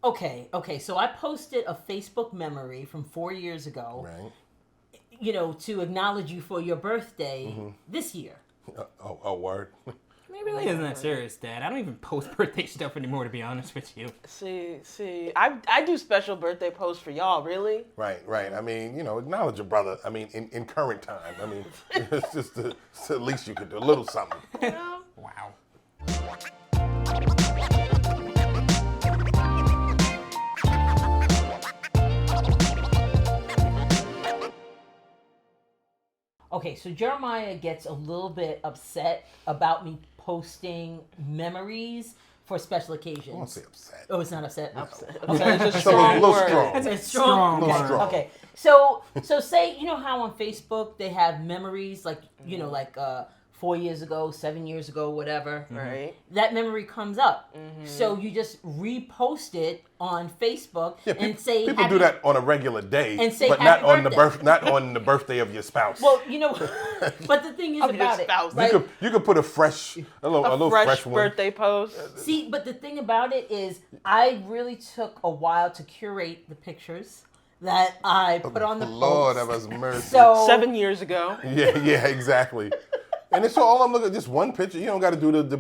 Okay. So I posted a Facebook memory from 4 years ago. Right. To acknowledge you for your birthday this year. Oh, word. It really isn't that serious, Dad. I don't even post birthday stuff anymore, to be honest with you. See, I do special birthday posts for y'all, really? Right. I mean, acknowledge your brother. I mean, in current time. I mean, it's just the least you could do. A little something. Wow. Okay, so Jeremiah gets a little bit upset about me posting memories for special occasions. I won't say upset. Oh, it's not upset? Upset. Okay. It's a So strong a little word. strong. It's strong. Okay. Strong. Okay. So say how on Facebook they have memories like 4 years ago, 7 years ago, whatever. Right. That memory comes up. So you just repost it on Facebook and say people do that on a regular day, and say but not happy on birthday. not on the birthday of your spouse. Well, but the thing is Of your about it, spouse. right? you could put a little fresh one. birthday post. See, but the thing about it is, I really took a while to curate the pictures that I put on the Lord post. have us mercy. So 7 years ago. Yeah, exactly. And it's all I'm looking at, just one picture. You don't got to do the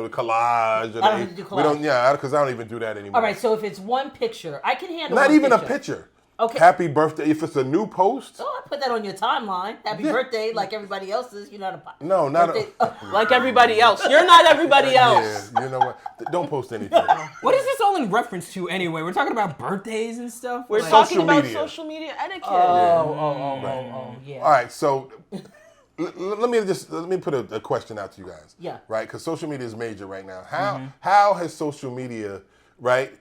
collage. Or I don't have to do collage. We don't, because I don't even do that anymore. all right, so if it's one picture, I can handle. Not one even picture. a picture. Okay. Happy birthday. If it's a new post. Oh, I put that on your timeline. Happy birthday, like everybody else's. You're not a. No, not birthday. Like everybody else. You're not everybody else. Yeah, you know what? Don't post anything. What is this all in reference to anyway? We're talking about birthdays and stuff? We're Like- talking Social about media. social media etiquette. Oh, yeah. All right, so let me put a question out to you guys. Yeah. Right, because social media is major right now. How has social media, right,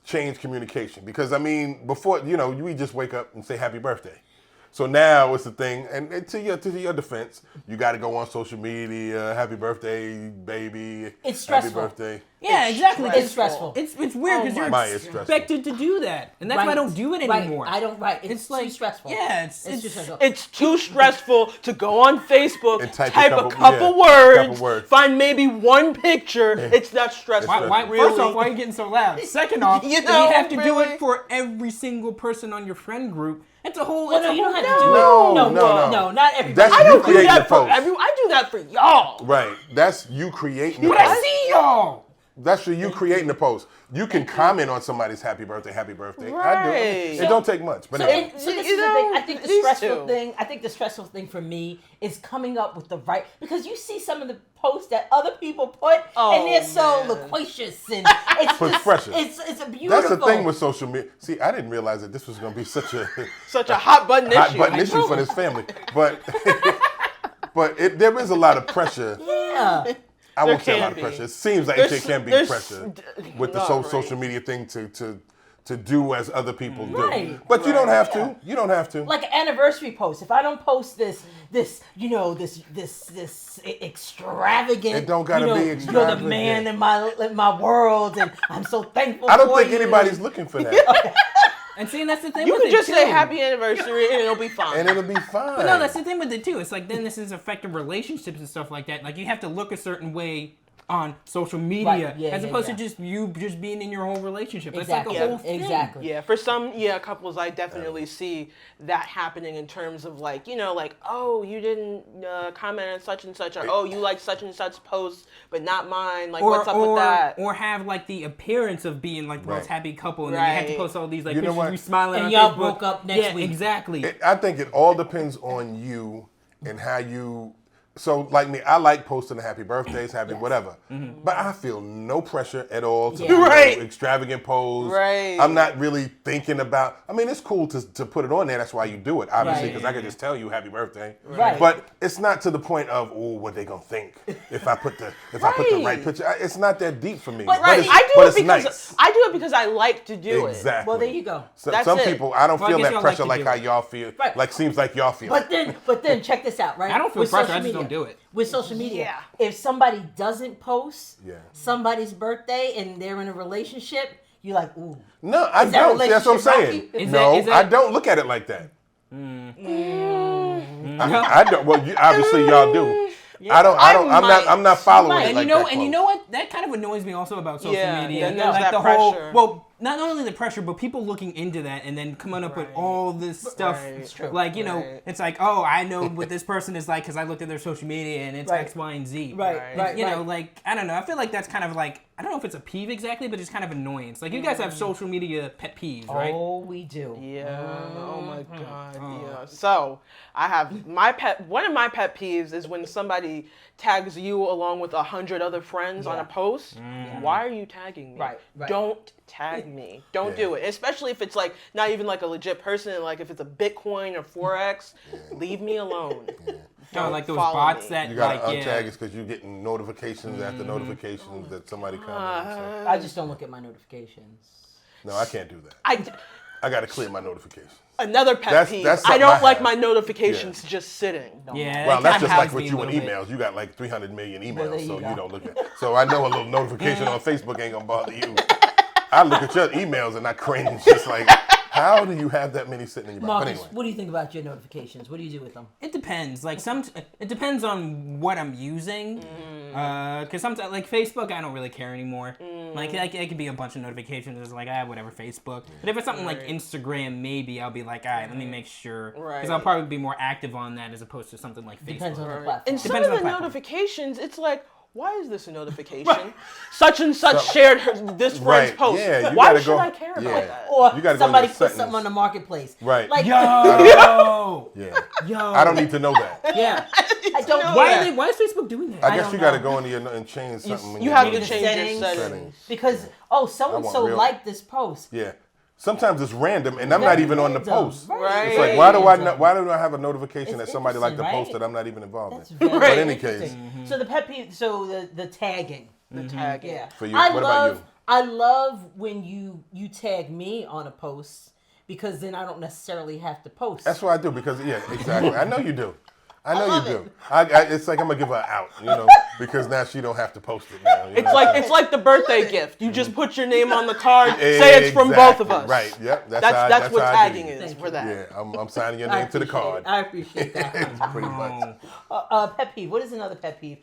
changed communication? Because I mean, before we just wake up and say happy birthday. So now it's the thing, and to your defense, you got to go on social media. Happy birthday, baby. It's stressful. Happy birthday. Yeah, exactly. It's stressful. It's weird because you're Maya, it's stressful. expected to do that, and that's why I don't do it anymore. Right. I don't. Right. It's like too stressful. Yeah, It's too stressful. It's too stressful to go on Facebook, And type type a a couple words, words. find maybe one picture. It's not stressful. First off, why are you getting so loud? Second off, You if know, you have to do really? it for every single person on your friend group. It's a whole. Well, it's no, a you whole don't have to do No, it. no. Not everybody. That's I you don't do creating the that for post. everyone. I do that for y'all. Right. That's you creating the But I post. see y'all. That's for you creating the post. You can comment on somebody's happy birthday. I do. Right. It don't take much. But So, anyway. so this You is the know, thing. I think the these stressful two. thing. I think the stressful thing for me is coming up with the right, because you see some of the posts that other people put, and they're so man. loquacious and it's Puts just pressure. it's beautiful. That's the thing with social media. See, I didn't realize that this was going to be such a Such a hot button hot issue. button issue for this family. But there is a lot of pressure. Yeah. I won't say a can lot of be. pressure. It seems like There's- it can be there's- pressure with the Right. social media thing to do as other people do. Right. But you don't have to. You don't have to. Like an anniversary post. If I don't post this extravagant, It don't gotta be You're the extravagant. man in my world, and I'm so thankful. I don't for think you. anybody's looking for that. And see, and that's the thing You with can it just too. say happy anniversary and it'll be fine. And it'll be fine. No, that's the thing with it too. It's like then this is affecting relationships and stuff like that. Like you have to look a certain way on social media Right, yeah, as yeah, opposed yeah. to just you just being in your whole relationship. Exactly. It's like a whole thing. Exactly. Yeah, for some couples, I definitely see that happening in terms of like, oh, you didn't comment on such and such, or oh, you like such and such posts, but not mine. Like, what's up with that? Or have like the appearance of being like the most Right. happy couple, and then you have to Right. post all these like You know pictures of what? you smiling And on y'all Facebook. broke up next week. Exactly. I think it all depends on you and how you. So, like me, I like posting the happy birthdays, happy whatever. But I feel no pressure at all to Yeah. do Right. extravagant posts. Right. I'm not really thinking about. I mean, it's cool to put it on there. That's why you do it, obviously, Right. because I can just tell you happy birthday. Right. But it's not to the point of what they gonna think if I put the right Right. picture. It's not that deep for me. But Right, it's, I do but it it's because nice. I do it because I like to do Exactly. Well, there you go. So, That's some it. people, I don't Well, I feel guess that y'all pressure like to like do how it. y'all feel. Right. Like seems like y'all feel. But then check this out, right? I don't feel With pressure, social I just don't media- do it. With social media, Yeah. if somebody doesn't post Yeah. somebody's birthday and they're in a relationship, you're like, ooh. No, I Is that don't. See, that's what I'm saying. relationship rocky? Is No, that- I don't look at it like that. I don't. Well, obviously y'all do. I don't. I'm not following might. it And like you know, that and you close. know what? That kind of annoys me also about social Yeah, media. then there's like that the whole pressure. well, not only the pressure, but people looking into that and then coming up with all this stuff. Right. It's true. Like, you know, it's like, oh, I know what this person is like because I looked at their social media and it's Right. X, Y, and Z. Right. You know, like, I don't know. I feel like that's kind of like, I don't know if it's a peeve exactly, but it's kind of annoyance. Like, you guys have social media pet peeves, right? Oh, we do. Yeah. Oh my Mm-hmm. God. Yeah. So I have one of my pet peeves is when somebody tags you along with 100 other friends on a post. Why are you tagging me? Right. Don't tag me. Don't do it. Especially if it's like not even like a legit person. Like if it's a Bitcoin or Forex, leave me alone. Oh, like those follow bots me. that You gotta like untag us because you're getting notifications after notifications that somebody commented. So. I just don't look at my notifications. No, I can't do that. I gotta clear my notifications. Another pet That's peeve. something I don't I like have. my notifications just sitting. Yeah, Well, that that's kinda just like has with me a you and little bit. emails. You got like 300 million emails, Well, there you so go. you don't look at. So I know a little notification on Facebook ain't gonna bother you. I look at your emails and I cringe, just like, how do you have that many sitting in your mind? But Marcus, anyway, what do you think about your notifications? What do you do with them? It depends. Like it depends on what I'm using. Cause sometimes like Facebook, I don't really care anymore. Like it could be a bunch of notifications. It's like whatever Facebook. But if it's something like Instagram, maybe I'll be like, all right, let me make sure. Because I'll probably be more active on that as opposed to something like Facebook. Depends on the platform. And some Depends of on the the platform. notifications, it's like, why is this a notification? Such and such shared this friend's Right, post. yeah, you Why gotta should go- I care about yeah. that? Or You gotta go somebody to put settings. something on the marketplace. Right. Like, Yo, yeah, yo. I don't need to know that. yeah. I don't do Why that. why is Facebook doing that? I guess don't you got to know. go into your and change something. when You you're have to doing change Settings. your settings. Because, so and so real- liked this post. Yeah. Sometimes it's random, and I'm not even on the Random. post. Right. It's like, why do I not, why do I have a notification It's that somebody liked the interesting, post right? that I'm not even involved That's in? very But in any interesting. case, So the pet peeve, so the tagging. The tagging. Yeah. For you, I what love, about you? I love when you tag me on a post because then I don't necessarily have to post. That's what I do because exactly. I know you do. I know love you do. it. It's like I'm gonna give her an out, because now she don't have to post it now. It's like the birthday gift. You just put your name on the card, say it's from both of us. Right. Yep. That's what how I tagging do it. is Thank for you. that. Yeah. I'm signing your I name to the appreciate card. it. I appreciate that. It's pretty much. Pet peeve. What is another pet peeve?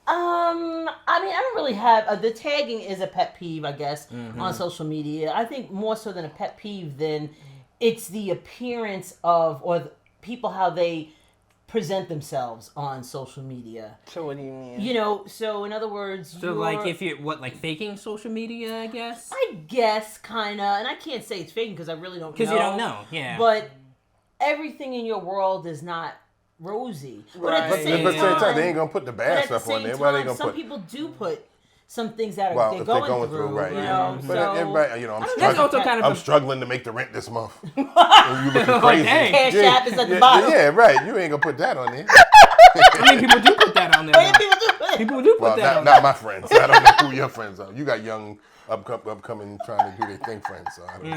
I mean, I don't really have the tagging is a pet peeve, I guess, on social media. I think more so than a pet peeve, than it's the appearance of or the people how they present themselves on social media. So what do you mean? So in other words, So like if you're like faking social media, I guess. I guess kind of, and I can't say it's faking because I really don't know. Because you don't know, yeah. But everything in your world is not rosy. But at the Right. same But at the same time, time, they ain't gonna put the but bad at the stuff on same there. Why they time, gonna some put? people do put some things that Well, they're if they're going through, right? So But everybody, I'm don't That's struggling. also kind of I'm a, struggling to make the rent this month. And you looking crazy. dang. Cash Yeah, App is at the yeah, bottom. Yeah, right. You ain't gonna put that on there. I mean, people do put that on there. Hey, though. people do it. People do put Well, that on not there. my friends. I don't know who your friends are. You got young, upcoming, trying to do their thing friends. So I don't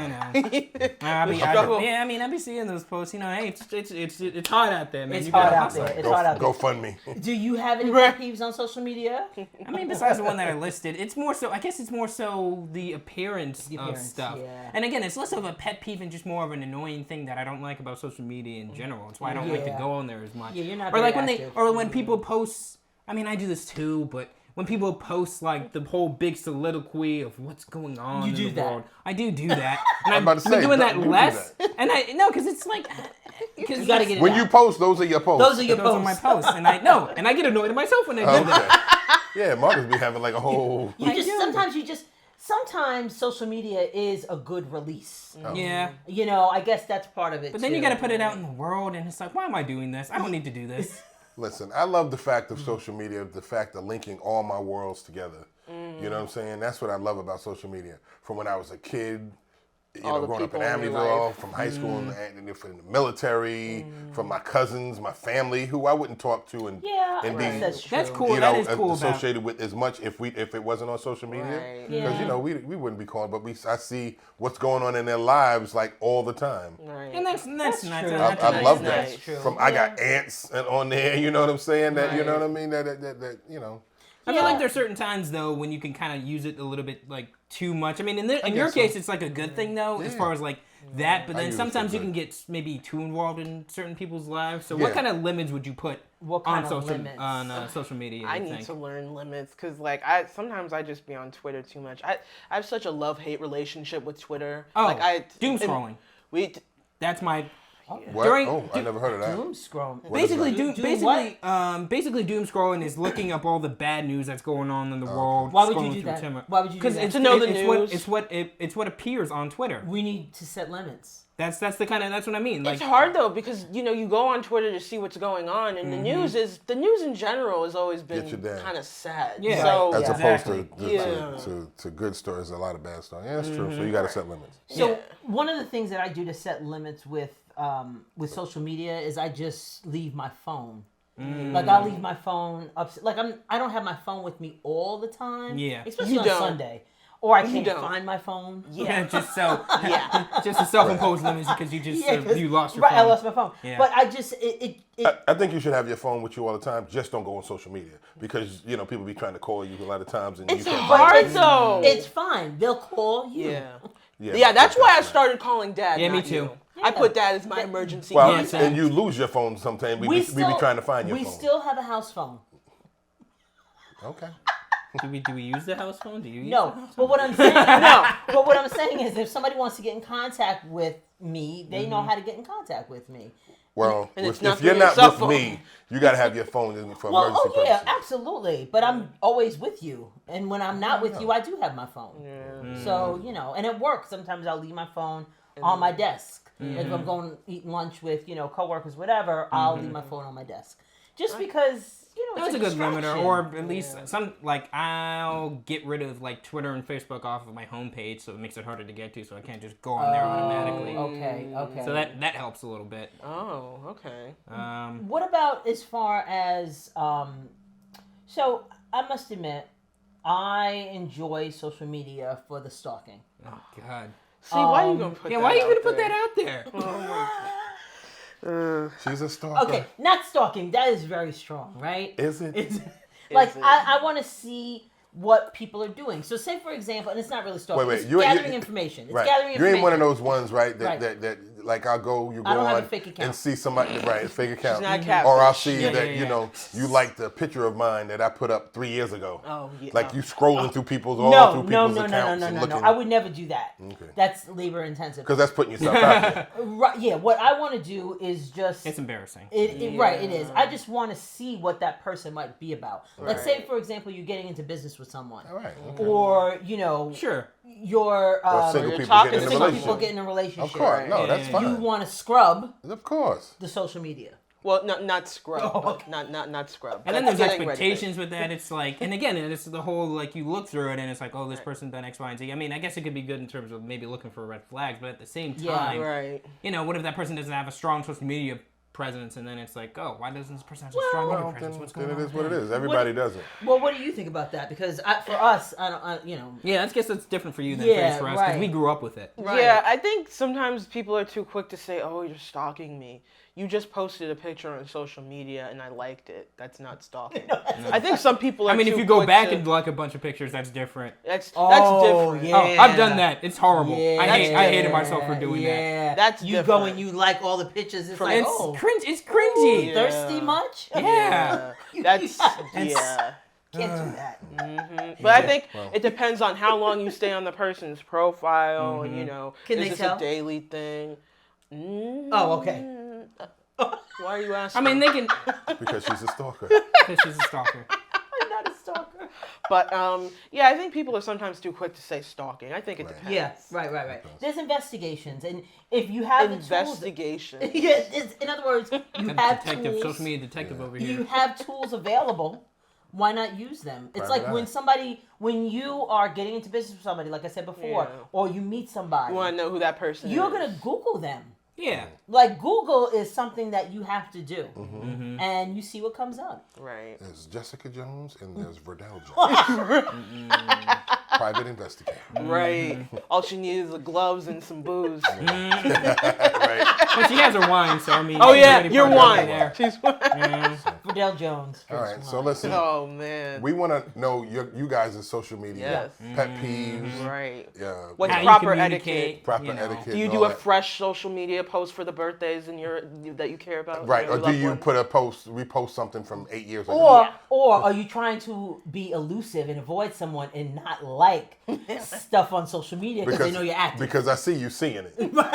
know. I be seeing those posts. Hey, it's hard out there, man. It's You hard gotta out hustle. there. It's hard out there. Go fund me. Do you have any pet peeves on social media? I mean, besides the one that I listed, it's more so. I guess it's more so the appearance, of stuff. yeah. And again, it's less of a pet peeve and just more of an annoying thing that I don't like about social media in general. It's why I don't like to Yeah. go on there as much. Yeah, you're not Or like very when active. when people post. I mean, I do this too, but when people post like the whole big soliloquy of what's going on You in do the that. world, I do that. And I'm about to I've been say, doing that you do less. that. And because it's like. Because You gotta get it When out. you post, those are your posts. Those are your those are my posts. posts, and I get annoyed at myself when I do that. Okay. Yeah, Marcus be having like a whole. Sometimes social media is a good release. Yeah. I guess that's part of it. But then too. you got to put it out in the world, and it's like, why am I doing this? I don't need to do this. Listen, I love the fact of social media, the fact of linking all my worlds together. You know what I'm saying? That's what I love about social media. From when I was a kid, All the growing up in people in your Amityville, life. from high school and in the military, from my cousins, my family, who I wouldn't talk to, and Yeah, I and guess be, that's true. That's cool. That is cool about. associated with as much if it wasn't on social media, Right. because Yeah. we wouldn't be calling, but I see what's going on in their lives like all the time. Right. And that's nice. true. That's I nice. love That's that. true. From I got ants on there, you know what I'm saying? That you know Right. what I mean? That I feel like there's certain times though when you can kind of use it a little bit like too much. I mean, in your guess so. case, it's like a good thing though, as Yeah. far as like that, but I then use it sometimes for you can good. get maybe too involved in certain people's lives. So Yeah. what kind of limits would you put What on kind of social limits? social media? I you need think? to learn limits because, like, sometimes I just be on Twitter too much. I have such a love-hate relationship with Twitter. Oh, like doom and scrolling. We That's my What? During- I never heard of that. Doom scroll. basically Doom basically doom scrolling is looking up all the bad news that's going on in the world. Why would you scrolling do through that? Timor. Why would you do Because that? it's To know the it's news. it's what appears on Twitter. We need to set limits. That's what I mean. Like It's hard though because you go on Twitter to see what's going on, and the news in general has always been Get you down. kind of sad. Yeah. So As opposed Exactly. to good stories, a lot of bad stuff. Yeah, that's true. So you got to set limits. So Yeah. one of the things that I do to set limits with social media is I just leave my phone. Like I'll leave my phone up. Like I don't have my phone with me all the time. Yeah. Especially You on don't. Sunday. Or I can't don't. find my phone. Yeah. just so Yeah. just a self-imposed limits because you just 'cause- you lost your right, phone. I lost my phone. Yeah. But I just I think you should have your phone with you all the time. Just don't go on social media because people be trying to call you a lot of times and It's you can't hard find though. it's fine. They'll call you. Yeah, that's why I started calling Dad. Yeah, me not too. you. I put that as my emergency. Well, Yeah, and you lose your phone sometimes. We be trying to find your we phone. still have a house phone. Okay. Do we use the house phone? Do you use No, the house but what I'm saying, no, but what I'm saying is, if somebody wants to get in contact with me, they know how to get in contact with me. Well, And it's if not you're through your not cell with phone. me, you got to have your phone for Well, emergency oh yeah, purposes. absolutely. But I'm always with you, and when I'm not with you, I do have my phone. So and it works. Sometimes I'll leave my phone on my desk. If I'm going to eat lunch with coworkers, whatever, I'll leave my phone on my desk, just because. That's it's a good limiter, distraction. or at least some I'll get rid of Twitter and Facebook off of my homepage, so it makes it harder to get to, so I can't just go on there automatically. Okay. So that helps a little bit. Oh, okay. What about as far as so I must admit, I enjoy social media for the stalking. Oh God. See, why are you gonna put that? Yeah, why are you gonna out put there? that out there? Oh my God. She's a stalker. Okay, not stalking. That is very strong, right? Is it? It's like Is it? I want to see what people are doing. So, say for example, and it's not really stalking. Wait, it's you- gathering information. It's Right. gathering You information. ain't one of those ones, right? Right. That like I'll go, I don't have on a fake account. and see somebody, right? A fake account. not a catfish. Or I'll see Yeah, that yeah. you like the picture of mine that I put up 3 years ago. Oh, yeah. Like you scrolling through people's No, through no, people's no, no, no, accounts no, and no, looking. no. I would never do that. Okay. That's labor intensive. Because that's putting yourself out there. Right, yeah, what I want to do is just It's embarrassing. Right, it is. I just want to see what that person might be about. Like, say for example, you're getting into business with someone, All right. Okay. or Sure. you're Or single you're people talking getting in a single relationship. people get in a relationship. Of course. No, that's Yeah. You fine. want to scrub Of course. the social media. Well, not scrub. Oh, but okay. Not scrub. And then That's there's getting ready. expectations with that. It's like, and again, it's the whole you look through it and it's like, oh, this person done X, Y, and Z. I mean, I guess it could be good in terms of maybe looking for red flags, but at the same Yeah. time, Right. what if that person doesn't have a strong social media presence, and then it's like, oh, why doesn't this person have a strong media Well, presence? then, What's going then on? it is what it is. Everybody does it. Well, what do you think about that? Because for us, I don't, Yeah, I guess it's different for you than Yeah, it is for us because right. we grew up with it. Right. Yeah, I think sometimes people are too quick to say, "Oh, you're stalking me." You just posted a picture on social media and I liked it. That's not stalking. I think some people are I mean, too if you go quick back to, and like a bunch of pictures, that's different. that's Oh, different. yeah. Oh, I've done that. It's horrible. Yeah, I hated myself for doing that. yeah. That's you go different. and you like all the pictures. It's like, It's oh, cringe. It's cringy. Yeah. thirsty much? Yeah. That's Can't yeah. do that. But I think it depends on how long you stay on the person's profile. And, Can is they this tell? a daily thing? Oh, okay. Why are you asking? I mean, they can. Because she's a stalker. Because she's a stalker. I'm not a stalker. But yeah, I think people are sometimes too quick to say stalking. I think it depends. Yeah, right. There's investigations, and if you have the tools, Investigation. yeah, in other words, you have Detective, tools. social media detective over You here. have tools available. Why not use them? It's Private like when you are getting into business with somebody, like I said before, Yeah. or you meet somebody, You want to know who that person you're is. gonna Google them. Yeah. Like Google is something that you have to do, Mm-hmm. and you see what comes up. Right. There's Jessica Jones and there's Verdel Jones. Private investigator. Right. All she needs is the gloves and some booze. Right. But she has her wine, so I mean. Oh she's yeah, already your put her in wine. there. She's Yeah. Verdel Jones. All right, so listen. Oh man. We want to know you guys' social media pet peeves. Right. What's How you proper communicate, etiquette? proper you know. etiquette? Do you and do all a that. fresh social media post for the birthdays that you care about? Right, your or do loved you ones? put a repost something from 8 years ago? Or are you trying to be elusive and avoid someone and not like stuff on social media because they know you're active? Because I see you seeing it, but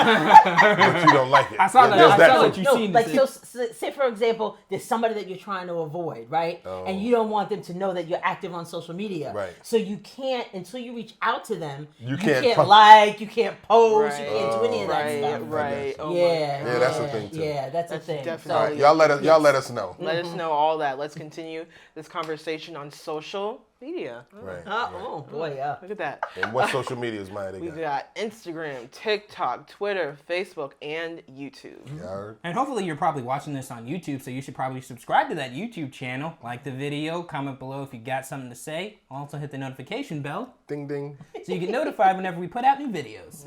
you don't like it. I saw that. There's I saw too. that you seen like this. so, say for example, there's somebody that you're trying to avoid, right? And you don't want them to know that you're active on social media. Right. So you can't until you reach out to them. You can't can't like, you can't post, you Right. can't do any of that Right, stuff. right. Oh my Yeah, God. Yeah, that's the thing, too. Yeah, that's a That's thing. definitely- All So, right, y'all let us know. Let us know all that. Let's continue this conversation on social media. Right. oh boy, yeah. Look at that. And what social media is mine? We got Instagram, TikTok, Twitter, Facebook, and YouTube. And hopefully you're probably watching this on YouTube, so you should probably subscribe to that YouTube channel, like the video, comment below if you got something to say. Also hit the notification bell Ding ding. so you get notified whenever we put out new videos.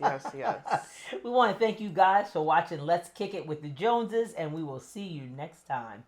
Yes. We want to thank you guys for watching Let's Kick It with the Joneses, and we will see you next time.